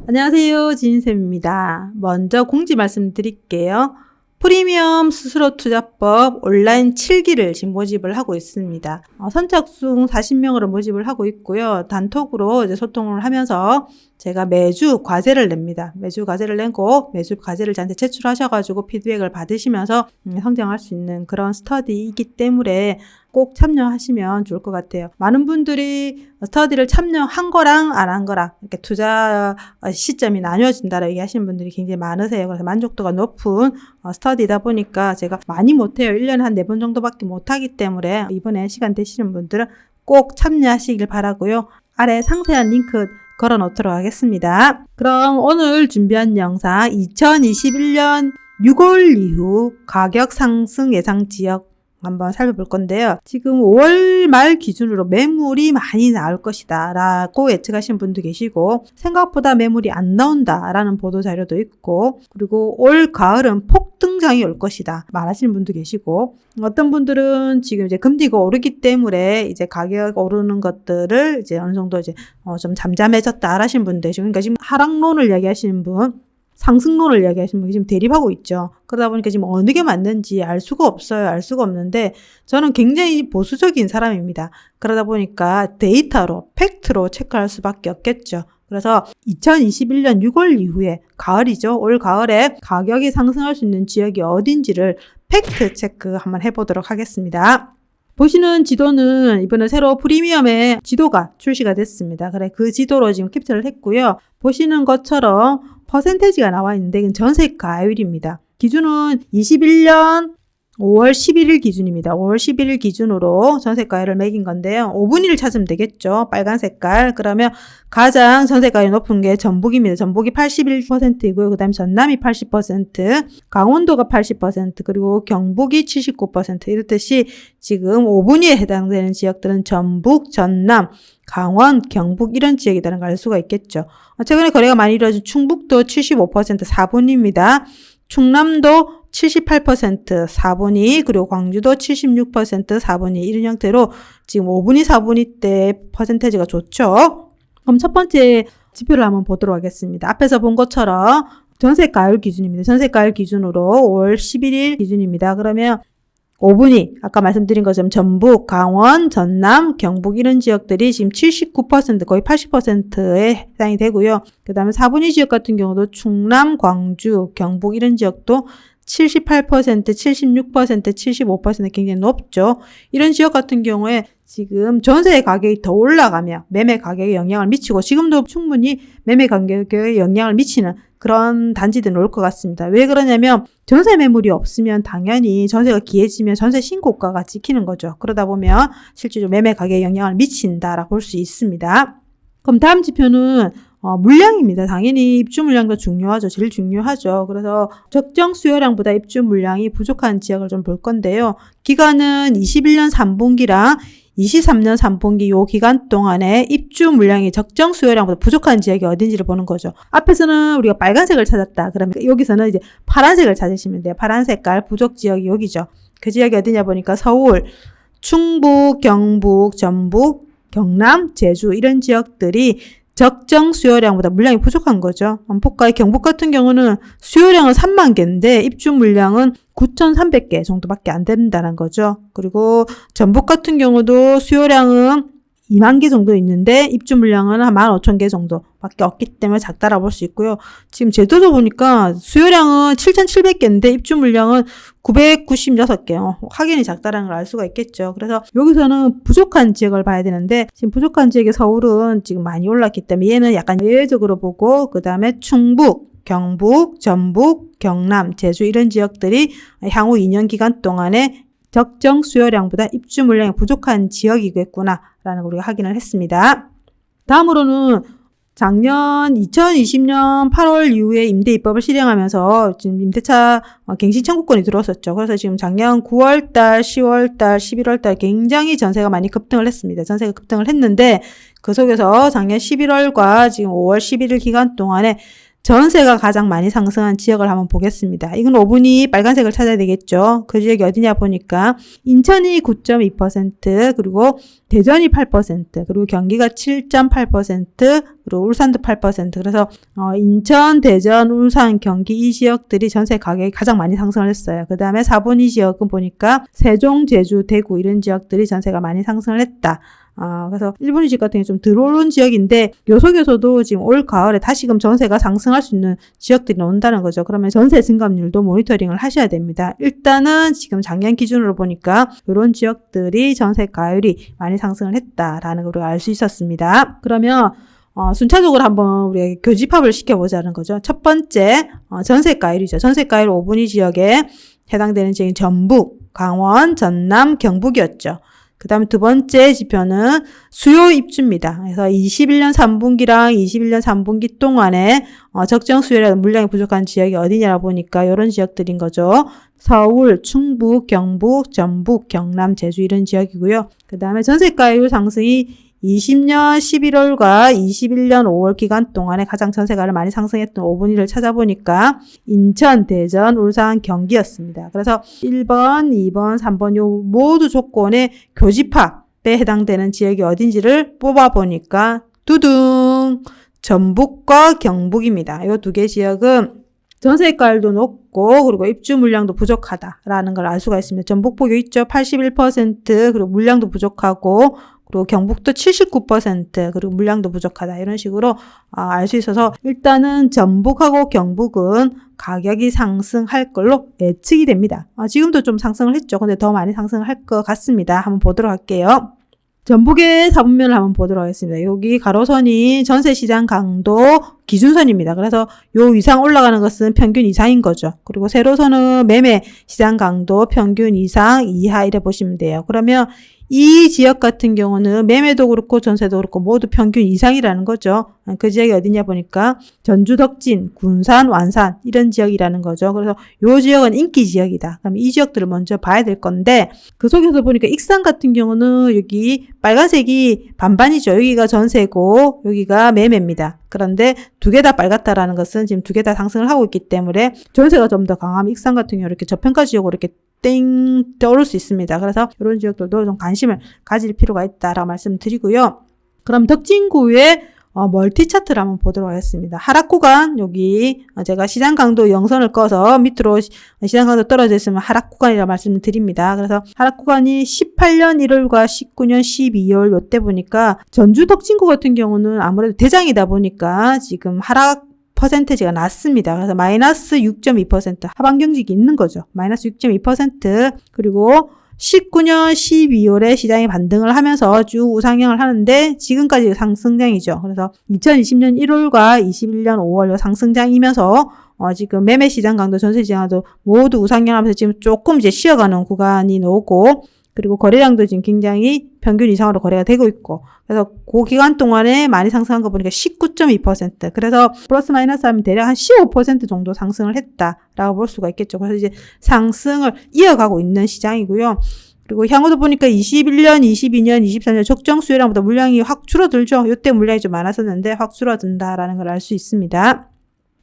안녕하세요. 지인쌤입니다. 먼저 공지 말씀드릴게요. 프리미엄 수수료 투자법 온라인 7기를 지금 모집을 하고 있습니다. 선착순 40명으로 모집을 하고 있고요. 단톡으로 이제 소통을 하면서 제가 매주 과제를 냅니다. 매주 과제를 내고 매주 과제를 저한테 제출하셔가지고 피드백을 받으시면서 성장할 수 있는 그런 스터디이기 때문에 꼭 참여하시면 좋을 것 같아요. 많은 분들이 스터디를 참여한 거랑 안 한 거랑 이렇게 투자 시점이 나뉘어진다라고 얘기하시는 분들이 굉장히 많으세요. 그래서 만족도가 높은 스터디다 보니까 제가 많이 못해요. 1년에 한 4번 정도밖에 못하기 때문에 이번에 시간 되시는 분들은 꼭 참여하시길 바라고요. 아래 상세한 링크 걸어 놓도록 하겠습니다. 그럼 오늘 준비한 영상 2021년 6월 이후 가격 상승 예상 지역 한번 살펴볼 건데요. 지금 5월 말 기준으로 매물이 많이 나올 것이다 라고 예측하시는 분도 계시고, 생각보다 매물이 안 나온다 라는 보도 자료도 있고, 그리고 올 가을은 폭등장이 올 것이다 말하시는 분도 계시고, 어떤 분들은 지금 이제 금리가 오르기 때문에 이제 가격 오르는 것들을 이제 어느 정도 이제 좀 잠잠해졌다 하시는 분들, 그러니까 지금 하락론을 이야기하시는 분, 상승론을 이야기하시는 분이 지금 대립하고 있죠. 그러다 보니까 지금 어느 게 맞는지 알 수가 없어요. 알 수가 없는데 저는 굉장히 보수적인 사람입니다. 그러다 보니까 데이터로, 팩트로 체크할 수밖에 없겠죠. 그래서 2021년 6월 이후에 가을이죠. 올 가을에 가격이 상승할 수 있는 지역이 어딘지를 팩트 체크 한번 해보도록 하겠습니다. 보시는 지도는 이번에 새로 프리미엄의 지도가 출시가 됐습니다. 그래, 그 지도로 지금 캡처를 했고요. 보시는 것처럼 퍼센테이지가 나와 있는데 이건 전세가율입니다. 기준은 21년 5월 11일 기준입니다. 5월 11일 기준으로 전세가율을 매긴 건데요. 5분위를 찾으면 되겠죠. 빨간 색깔. 그러면 가장 전세가율이 높은 게 전북입니다. 전북이 81%이고요. 그 다음에 전남이 80%, 강원도가 80%, 그리고 경북이 79%. 이렇듯이 지금 5분위에 해당되는 지역들은 전북, 전남, 강원, 경북 이런 지역이라는 걸 알 수가 있겠죠. 최근에 거래가 많이 이루어진 충북도 75% 4분위입니다. 충남도 78% 4분위, 그리고 광주도 76% 4분위, 이런 형태로 지금 5분위, 4분위 때 퍼센테이지가 좋죠. 그럼 첫 번째 지표를 한번 보도록 하겠습니다. 앞에서 본 것처럼 전세가율 기준입니다. 전세가율 기준으로 5월 11일 기준입니다. 그러면 5분위, 아까 말씀드린 것처럼 전북, 강원, 전남, 경북 이런 지역들이 지금 79% 거의 80%에 해당이 되고요. 그 다음에 4분위 지역 같은 경우도 충남, 광주, 경북 이런 지역도 78%, 76%, 75% 굉장히 높죠. 이런 지역 같은 경우에 지금 전세 가격이 더 올라가며 매매 가격에 영향을 미치고, 지금도 충분히 매매 가격에 영향을 미치는 그런 단지들은 올 것 같습니다. 왜 그러냐면 전세 매물이 없으면 당연히 전세가 기해지면 전세 신고가가 찍히는 거죠. 그러다 보면 실제로 매매 가격에 영향을 미친다라고 볼 수 있습니다. 그럼 다음 지표는 물량입니다. 당연히 입주 물량도 중요하죠. 제일 중요하죠. 그래서 적정 수요량보다 입주 물량이 부족한 지역을 좀 볼 건데요. 기간은 21년 3분기랑 23년 3분기 요 기간 동안에 입주 물량이 적정 수요량보다 부족한 지역이 어딘지를 보는 거죠. 앞에서는 우리가 빨간색을 찾았다. 그러면 여기서는 이제 파란색을 찾으시면 돼요. 파란 색깔 부족 지역이 여기죠. 그 지역이 어디냐 보니까 서울, 충북, 경북, 전북, 경남, 제주 이런 지역들이 적정 수요량보다 물량이 부족한 거죠. 안폭가의 경북 같은 경우는 수요량은 3만 개인데 입주 물량은 9,300개 정도밖에 안 된다는 거죠. 그리고 전북 같은 경우도 수요량은 2만 개 정도 있는데 입주 물량은 한 15,000개 정도밖에 없기 때문에 작다라고 볼 수 있고요. 지금 제도도 보니까 수요량은 7,700개인데 입주 물량은 996개. 확연히 작다라는 걸 알 수가 있겠죠. 그래서 여기서는 부족한 지역을 봐야 되는데 지금 부족한 지역의 서울은 지금 많이 올랐기 때문에 얘는 약간 예외적으로 보고, 그 다음에 충북, 경북, 전북, 경남, 제주 이런 지역들이 향후 2년 기간 동안에 적정 수요량보다 입주 물량이 부족한 지역이겠구나라는 걸 우리가 확인을 했습니다. 다음으로는 작년 2020년 8월 이후에 임대 입법을 실행하면서 지금 임대차 갱신 청구권이 들어왔었죠. 그래서 지금 작년 9월달, 10월달, 11월달 굉장히 전세가 많이 급등을 했습니다. 전세가 급등을 했는데 그 속에서 작년 11월과 지금 5월 11일 기간 동안에 전세가 가장 많이 상승한 지역을 한번 보겠습니다. 이건 5분위 빨간색을 찾아야 되겠죠. 그 지역이 어디냐 보니까 인천이 9.2%, 그리고 대전이 8%, 그리고 경기가 7.8%, 그리고 울산도 8%. 그래서 인천, 대전, 울산, 경기 이 지역들이 전세 가격이 가장 많이 상승을 했어요. 그 다음에 4번 지역은 보니까 세종, 제주, 대구 이런 지역들이 전세가 많이 상승을 했다. 그래서 1번 지역 같은 게 좀 들어오는 지역인데 요 속에서도 지금 올 가을에 다시금 전세가 상승할 수 있는 지역들이 나온다는 거죠. 그러면 전세 증감률도 모니터링을 하셔야 됩니다. 일단은 지금 작년 기준으로 보니까 이런 지역들이 전세 가율이 많이 상승을 했다라는 걸 우리가 알 수 있었습니다. 그러면 순차적으로 한번 우리가 교집합을 시켜보자는 거죠. 첫 번째 전세가율이죠. 전세가율 5분위 지역에 해당되는 지역이 전북, 강원, 전남, 경북이었죠. 그 다음에 두 번째 지표는 수요 입주입니다. 그래서 21년 3분기랑 21년 3분기 동안에 적정 수요라는 물량이 부족한 지역이 어디냐라 보니까 이런 지역들인 거죠. 서울, 충북, 경북, 전북, 경남, 제주 이런 지역이고요. 그 다음에 전세가율 상승이 20년 11월과 21년 5월 기간 동안에 가장 전세가를 많이 상승했던 5분위를 찾아보니까 인천, 대전, 울산, 경기였습니다. 그래서 1번, 2번, 3번 요 모두 조건의 교집합에 해당되는 지역이 어딘지를 뽑아보니까 두둥! 전북과 경북입니다. 요 두 개 지역은 전세가율도 높고 그리고 입주 물량도 부족하다라는 걸 알 수가 있습니다. 전북 여기 있죠. 81% 그리고 물량도 부족하고 그리고 경북도 79% 그리고 물량도 부족하다 이런 식으로 알 수 있어서 일단은 전북하고 경북은 가격이 상승할 걸로 예측이 됩니다. 지금도 좀 상승을 했죠. 근데 더 많이 상승을 할 것 같습니다. 한번 보도록 할게요. 전북의 4분면을 한번 보도록 하겠습니다. 여기 가로선이 전세시장 강도 기준선입니다. 그래서 요 이상 올라가는 것은 평균 이상인 거죠. 그리고 세로선은 매매 시장 강도 평균 이상 이하 이래 보시면 돼요. 그러면 이 지역 같은 경우는 매매도 그렇고 전세도 그렇고 모두 평균 이상이라는 거죠. 그 지역이 어디냐 보니까 전주, 덕진, 군산, 완산 이런 지역이라는 거죠. 그래서 이 지역은 인기 지역이다. 그럼 이 지역들을 먼저 봐야 될 건데 그 속에서 보니까 익산 같은 경우는 여기 빨간색이 반반이죠. 여기가 전세고 여기가 매매입니다. 그런데 두 개 다 빨갛다라는 것은 지금 두 개 다 상승을 하고 있기 때문에 전세가 좀 더 강하면 익산 같은 경우 이렇게 저평가 지역으로 이렇게 땡 떠오를 수 있습니다. 그래서 이런 지역들도 좀 관심을 가질 필요가 있다라고 말씀드리고요. 그럼 덕진구의 멀티 차트를 한번 보도록 하겠습니다. 하락 구간 여기 제가 시장 강도 0선을 꺼서 밑으로 시장 강도 떨어져 있으면 하락 구간이라고 말씀을 드립니다. 그래서 하락 구간이 18년 1월과 19년 12월 요때 보니까 전주 덕진구 같은 경우는 아무래도 대장이다 보니까 지금 하락 퍼센테지가 낮습니다. 그래서 마이너스 6.2% 하방 경직이 있는 거죠. 마이너스 6.2% 그리고 19년 12월에 시장이 반등을 하면서 쭉 우상향을 하는데 지금까지 상승장이죠. 그래서 2020년 1월과 21년 5월 상승장이면서 지금 매매 시장 강도 전세 시장도 모두 우상향하면서 지금 조금 이제 쉬어가는 구간이 나오고 그리고 거래량도 지금 굉장히 평균 이상으로 거래가 되고 있고 그래서 그 기간 동안에 많이 상승한 거 보니까 19.2% 그래서 플러스 마이너스 하면 대략 한 15% 정도 상승을 했다라고 볼 수가 있겠죠. 그래서 이제 상승을 이어가고 있는 시장이고요. 그리고 향후도 보니까 21년, 22년, 23년 적정 수요량보다 물량이 확 줄어들죠. 이때 물량이 좀 많았었는데 확 줄어든다라는 걸 알 수 있습니다.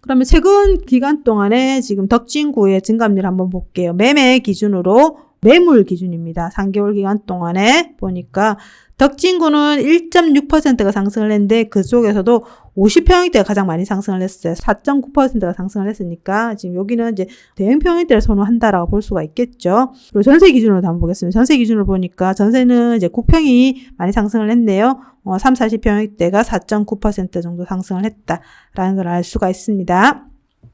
그러면 최근 기간 동안에 지금 덕진구의 증감률 한번 볼게요. 매매 기준으로 매물 기준입니다. 3개월 기간 동안에 보니까 덕진구는 1.6%가 상승을 했는데 그 속에서도 50평형대가 가장 많이 상승을 했어요. 4.9%가 상승을 했으니까 지금 여기는 이제 대형평형대를 선호한다라고 볼 수가 있겠죠. 그리고 전세 기준으로 한번 보겠습니다. 전세 기준으로 보니까 전세는 이제 9평이 많이 상승을 했네요. 3, 40평형대가 4.9% 정도 상승을 했다라는 걸 알 수가 있습니다.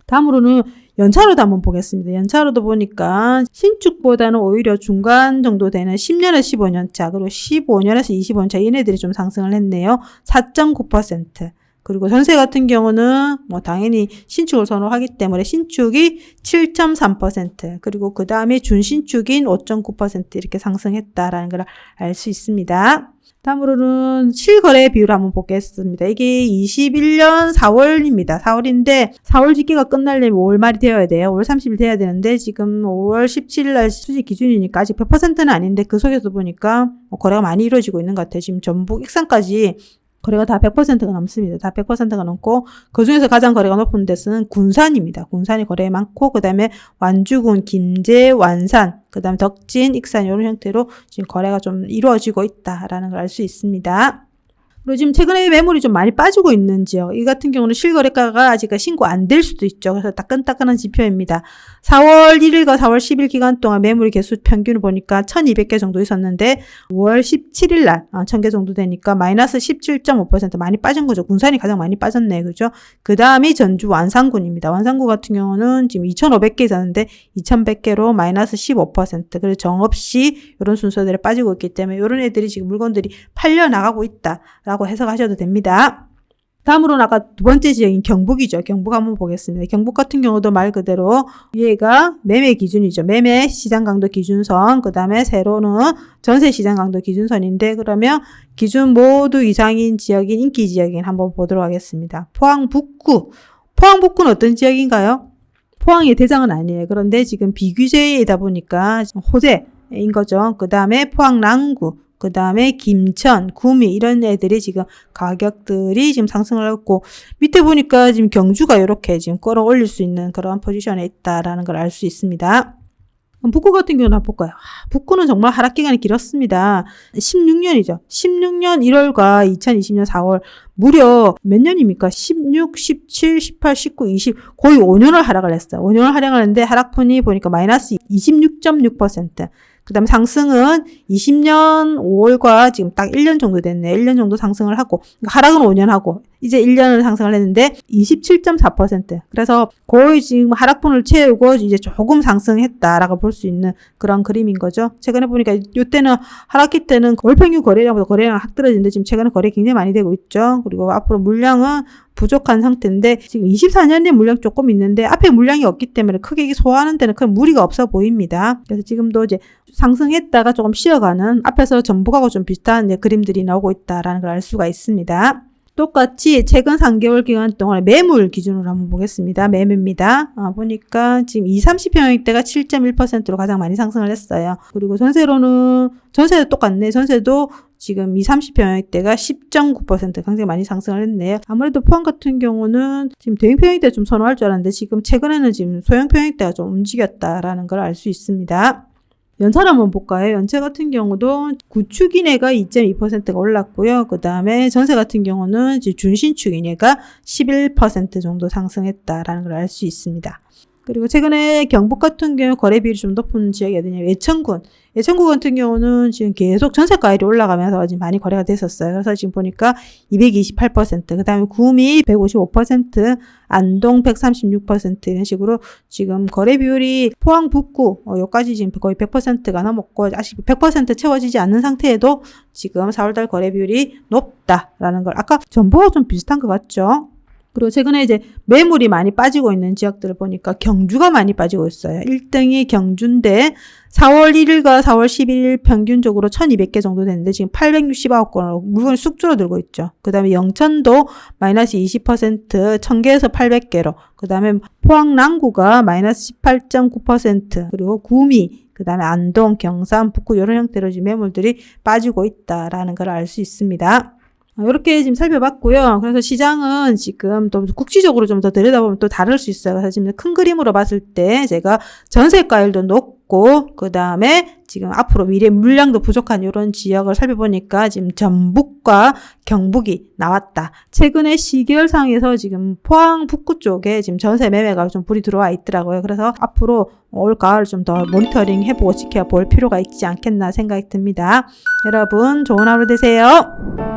다음으로는 연차로도 한번 보겠습니다. 연차로도 보니까 신축보다는 오히려 중간 정도 되는 10년에서 15년차 그리고 15년에서 25년차 얘네들이 좀 상승을 했네요. 4.9% 그리고 전세 같은 경우는 당연히 신축을 선호하기 때문에 신축이 7.3% 그리고 그 다음에 준신축인 5.9% 이렇게 상승했다라는 걸 알 수 있습니다. 다음으로는 실거래 비율을 한번 보겠습니다. 이게 21년 4월입니다. 4월인데 4월 집계가 끝나려면 5월 말이 되어야 돼요. 5월 30일 돼야 되는데 지금 5월 17일 날 수지 기준이니까 아직 100%는 아닌데 그 속에서 보니까 거래가 많이 이루어지고 있는 것 같아요. 지금 전북 익산까지 거래가 다 100%가 넘습니다. 다 100%가 넘고 그중에서 가장 거래가 높은 데서는 군산입니다. 군산이 거래가 많고 그 다음에 완주군, 김제, 완산, 그 다음에 덕진, 익산 이런 형태로 지금 거래가 좀 이루어지고 있다라는 걸 알 수 있습니다. 그리고 지금 최근에 매물이 좀 많이 빠지고 있는 지역, 이 같은 경우는 실거래가가 아직 신고 안 될 수도 있죠. 그래서 따끈따끈한 지표입니다. 4월 1일과 4월 10일 기간 동안 매물 개수 평균을 보니까 1200개 정도 있었는데 5월 17일 날 1000개 정도 되니까 마이너스 17.5% 많이 빠진 거죠. 군산이 가장 많이 빠졌네. 그죠? 그 다음이 전주 완산군입니다. 완산군 같은 경우는 지금 2500개 있었는데 2100개로 마이너스 15%. 그래서 정없이 이런 순서대로 빠지고 있기 때문에 이런 애들이 지금 물건들이 팔려 나가고 있다라고 해석하셔도 됩니다. 다음으로는 아까 두 번째 지역인 경북이죠. 경북 한번 보겠습니다. 경북 같은 경우도 말 그대로 위에가 매매 기준이죠. 매매 시장 강도 기준선, 그 다음에 세로는 전세 시장 강도 기준선인데, 그러면 기준 모두 이상인 지역인 인기 지역인 한번 보도록 하겠습니다. 포항 북구. 포항 북구는 어떤 지역인가요? 포항의 대장은 아니에요. 그런데 지금 비규제이다 보니까 호재인 거죠. 그 다음에 포항 남구, 그 다음에 김천, 구미 이런 애들이 지금 가격들이 지금 상승을 했고, 밑에 보니까 지금 경주가 이렇게 지금 끌어올릴 수 있는 그런 포지션에 있다라는 걸 알 수 있습니다. 북구 같은 경우는 한번 볼까요? 북구는 정말 하락 기간이 길었습니다. 16년이죠. 16년 1월과 2020년 4월 무려 몇 년입니까? 16, 17, 18, 19, 20 거의 5년을 하락을 했어요. 5년을 하락을 했는데 하락폭이 보니까 마이너스 26.6%. 그 다음에 상승은 20년 5월과 지금 딱 1년 정도 됐네. 1년 정도 상승을 하고, 하락은 5년 하고, 이제 1년을 상승을 했는데 27.4%. 그래서 거의 지금 하락폭을 채우고 이제 조금 상승했다라고 볼 수 있는 그런 그림인 거죠. 최근에 보니까 이때는 하락기 때는 월평균 거래량보다 거래량이 확 떨어지는데 지금 최근에 거래 굉장히 많이 되고 있죠. 그리고 앞으로 물량은 부족한 상태인데 지금 24년에 물량 조금 있는데 앞에 물량이 없기 때문에 크게 소화하는 데는 큰 무리가 없어 보입니다. 그래서 지금도 이제 상승했다가 조금 쉬어가는, 앞에서 전북하고 좀 비슷한 그림들이 나오고 있다라는 걸 알 수가 있습니다. 똑같이 최근 3개월 기간 동안의 매물 기준으로 한번 보겠습니다. 매매입니다. 보니까 지금 30평형대가 7.1%로 가장 많이 상승을 했어요. 그리고 전세도 똑같네. 전세도 지금 30평형대가 10.9% 굉장히 많이 상승을 했네요. 아무래도 포항 같은 경우는 지금 대형평형대 좀 선호할 줄 알았는데 지금 최근에는 지금 소형평형대가 좀 움직였다라는 걸 알 수 있습니다. 연차를 한번 볼까요? 연차 같은 경우도 구축 이내가 2.2%가 올랐고요. 그 다음에 전세 같은 경우는 준신축 이내가 11% 정도 상승했다라는 걸 알 수 있습니다. 그리고 최근에 경북 같은 경우 거래 비율이 좀 높은 지역이 어디냐면 예천군. 예천군 같은 경우는 지금 계속 전세가율이 올라가면서 지금 많이 거래가 됐었어요. 그래서 지금 보니까 228%, 그 다음에 구미 155%, 안동 136% 이런 식으로 지금 거래 비율이 포항 북구 여기까지 지금 거의 100%가 넘었고 아직 100% 채워지지 않는 상태에도 지금 4월달 거래 비율이 높다라는 걸, 아까 전부와 좀 비슷한 것 같죠? 그리고 최근에 이제 매물이 많이 빠지고 있는 지역들을 보니까 경주가 많이 빠지고 있어요. 1등이 경주인데 4월 1일과 4월 11일 평균적으로 1200개 정도 되는데 지금 869건으로 물건이 쑥 줄어들고 있죠. 그 다음에 영천도 마이너스 20%, 1000개에서 800개로, 그 다음에 포항 남구가 마이너스 18.9%, 그리고 구미, 그 다음에 안동, 경산, 북구 이런 형태로 지금 매물들이 빠지고 있다라는 걸 알 수 있습니다. 이렇게 지금 살펴봤고요. 그래서 시장은 지금 또 국지적으로 좀 더 들여다보면 또 다를 수 있어요. 그래서 지금 큰 그림으로 봤을 때 제가 전세가율도 높고, 그 다음에 지금 앞으로 미래 물량도 부족한 이런 지역을 살펴보니까 지금 전북과 경북이 나왔다. 최근에 시계열상에서 지금 포항 북구 쪽에 지금 전세 매매가 좀 불이 들어와 있더라고요. 그래서 앞으로 올 가을 좀 더 모니터링 해보고 지켜볼 필요가 있지 않겠나 생각이 듭니다. 여러분 좋은 하루 되세요.